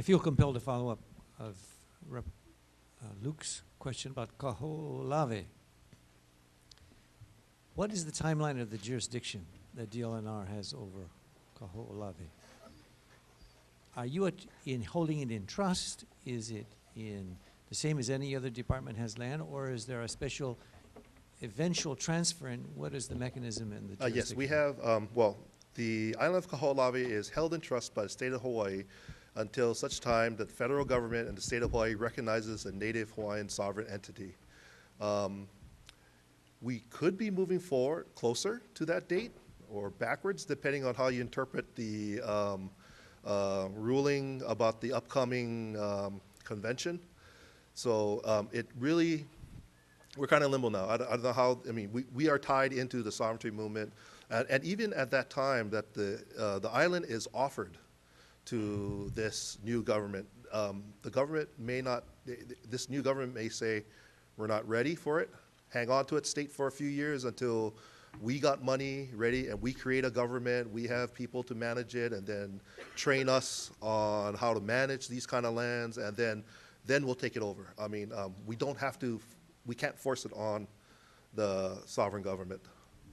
feel compelled to follow up of Luke's question about Kaho'olawe. What is the timeline of the jurisdiction that DLNR has over Kaho'olawe? Are you in holding it in trust? Is it in the same as any other department has land, or is there a special eventual transfer, and what is the mechanism in the jurisdiction? Yes, we have, well, the island of Kaho'olawe is held in trust by the state of Hawaii until such time that the federal government and the state of Hawaii recognizes a native Hawaiian sovereign entity. We could be moving forward closer to that date or backwards, depending on how you interpret the ruling about the upcoming convention. So it really, we're kind of limbo now. I don't know how, I mean, we are tied into the sovereignty movement. And even at that time that the island is offered to this new government, the government may not, this new government may say, we're not ready for it. Hang on to it, state for a few years until we got money ready and we create a government, we have people to manage it, and then train us on how to manage these kind of lands, and then we'll take it over. I mean, we don't have to, we can't force it on the sovereign government.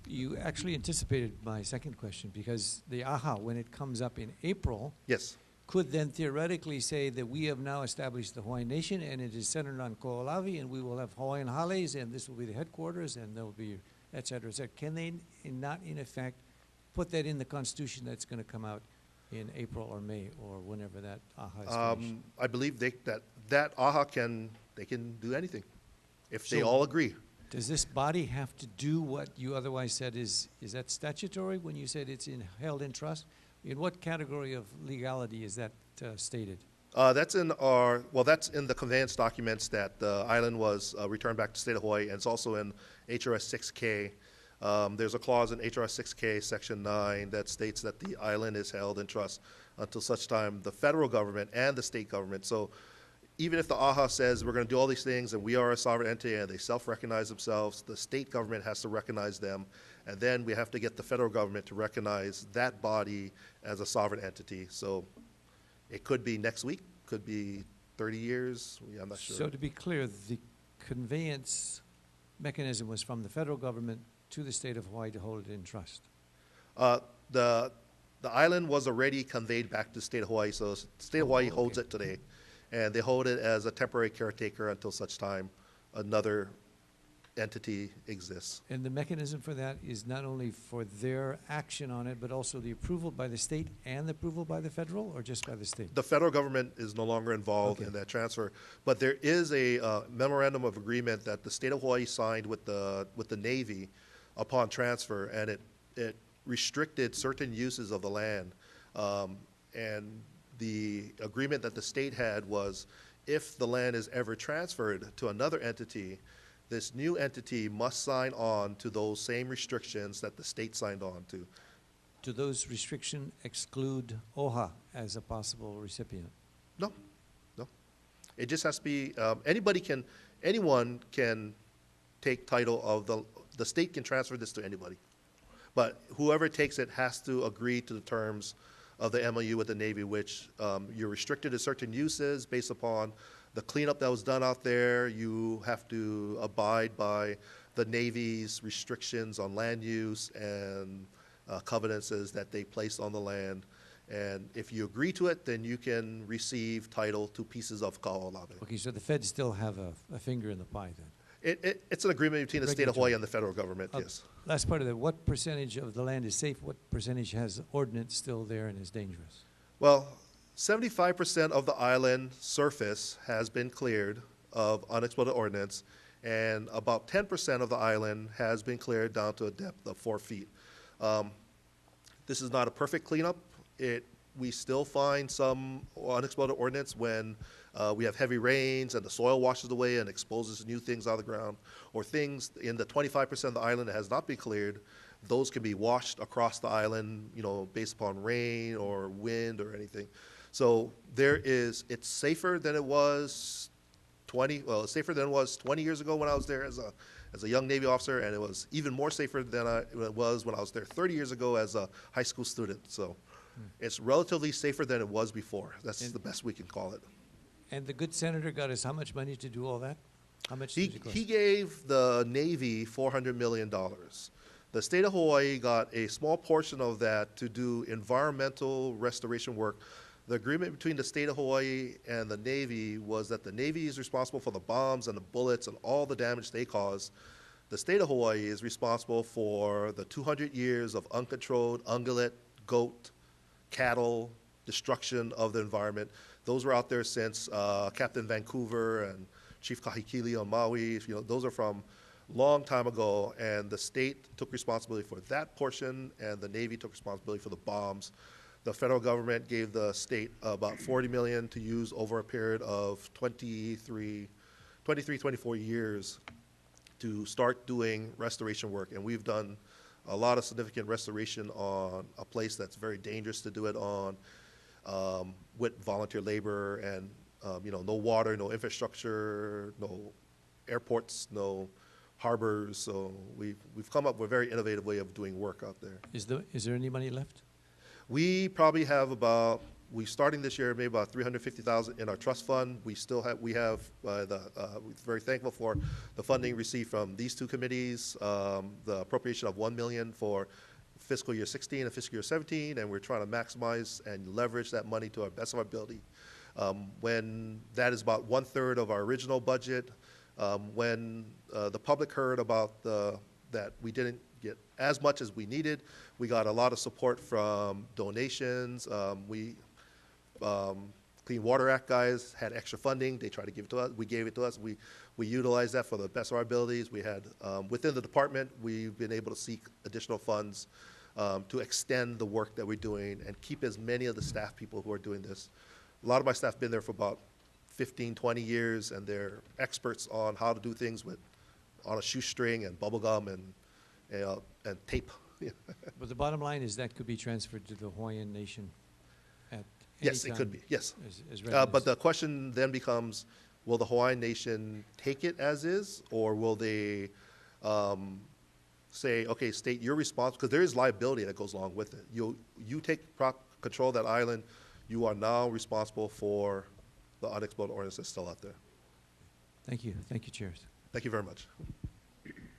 You actually anticipated my second question, because the AHA, when it comes up in April, yes, could then theoretically say that we have now established the Hawaiian Nation and it is centered on Kaho'olawe, and we will have Hawaiian Hales, and this will be the headquarters, and there will be et cetera, et cetera. Can they not, in effect, put that in the Constitution that's going to come out in April or May or whenever that AHA is finished? I believe that AHA can do anything if they all agree. Does this body have to do what you otherwise said is that statutory when you said it's held in trust? In what category of legality is that stated? That's in our, well, that's in the conveyance documents that the island was returned back to the state of Hawaii, and it's also in HRS 6K. There's a clause in HRS 6K, Section 9, that states that the island is held in trust until such time the federal government and the state government. So even if the AHA says we're going to do all these things and we are a sovereign entity and they self-recognize themselves, the state government has to recognize them, and then we have to get the federal government to recognize that body as a sovereign entity. So it could be next week, could be 30 years, I'm not sure. So to be clear, the conveyance mechanism was from the federal government to the state of Hawaii to hold it in trust? The island was already conveyed back to the state of Hawaii, so the state of Hawaii holds it today. And they hold it as a temporary caretaker until such time another entity exists. And the mechanism for that is not only for their action on it, but also the approval by the state and the approval by the federal, or just by the state? The federal government is no longer involved in that transfer, but there is a memorandum of agreement that the state of Hawaii signed with the Navy upon transfer, and it restricted certain uses of the land. And the agreement that the state had was if the land is ever transferred to another entity, this new entity must sign on to those same restrictions that the state signed on to. Do those restrictions exclude OHA as a possible recipient? No, no. It just has to be, anyone can take title of the state can transfer this to anybody. But whoever takes it has to agree to the terms of the MOU with the Navy, which you're restricted to certain uses based upon the cleanup that was done out there. You have to abide by the Navy's restrictions on land use and covenants that they placed on the land. And if you agree to it, then you can receive title to pieces of Kaho'olawe. Okay, so the feds still have a finger in the pie then? It's an agreement between the state of Hawaii and the federal government, yes. Last part of that, what percentage of the land is safe? What percentage has ordnance still there and is dangerous? Well, 75% of the island surface has been cleared of unexploded ordnance, and about 10% of the island has been cleared down to a depth of 4 feet. This is not a perfect cleanup. We still find some unexploded ordnance when we have heavy rains and the soil washes away and exposes new things out of the ground, or things in the 25% of the island that has not been cleared. Those can be washed across the island, based upon rain or wind or anything. So it's safer than it was 20 years ago when I was there as a young Navy officer, and it was even more safer than it was when I was there 30 years ago as a high school student. So It's relatively safer than it was before. That's And- the best we can call it. And the good senator got us how much money to do all that? How much did it cost? He gave the Navy $400 million. The state of Hawaii got a small portion of that to do environmental restoration work. The agreement between the state of Hawaii and the Navy was that the Navy is responsible for the bombs and the bullets and all the damage they cause. The state of Hawaii is responsible for the 200 years of uncontrolled ungulate, goat, cattle, destruction of the environment. Those were out there since Captain Vancouver and Chief Kahikili on Maui. You know, those are from long time ago, and the state took responsibility for that portion, and the Navy took responsibility for the bombs. The federal government gave the state about $40 million to use over a period of 24 years to start doing restoration work. And we've done a lot of significant restoration on a place that's very dangerous to do it on, with volunteer labor and you know, no water, no infrastructure, no airports, no harbors. So we've come up with a very innovative way of doing work out there. Is there any money left? We probably have about, we starting this year maybe about 350,000 in our trust fund. We have we're very thankful for the funding received from these two committees, the appropriation of $1 million for fiscal year 16 and fiscal year 17, and we're trying to maximize and leverage that money to our best of our ability. When that is about 1/3 of our original budget, when the public heard about that we didn't get as much as we needed, we got a lot of support from donations. Clean Water Act guys had extra funding. They tried to give it to us. We gave it to us. We utilized that for the best of our abilities. We had, within the department, we've been able to seek additional funds to extend the work that we're doing and keep as many of the staff people who are doing this. A lot of my staff have been there for about 15, 20 years, and they're experts on how to do things on a shoestring and bubble gum and tape. But the bottom line is that could be transferred to the Hawaiian Nation at any Yes, it could be, time yes. as But revenues. the question then becomes, will the Hawaiian Nation take it as is, or will they say, okay, state, you're responsible, because there is liability that goes along with it. You take control of that island, you are now responsible for the unexploded ordnance that's still out there. Thank you, chairs. Thank you very much.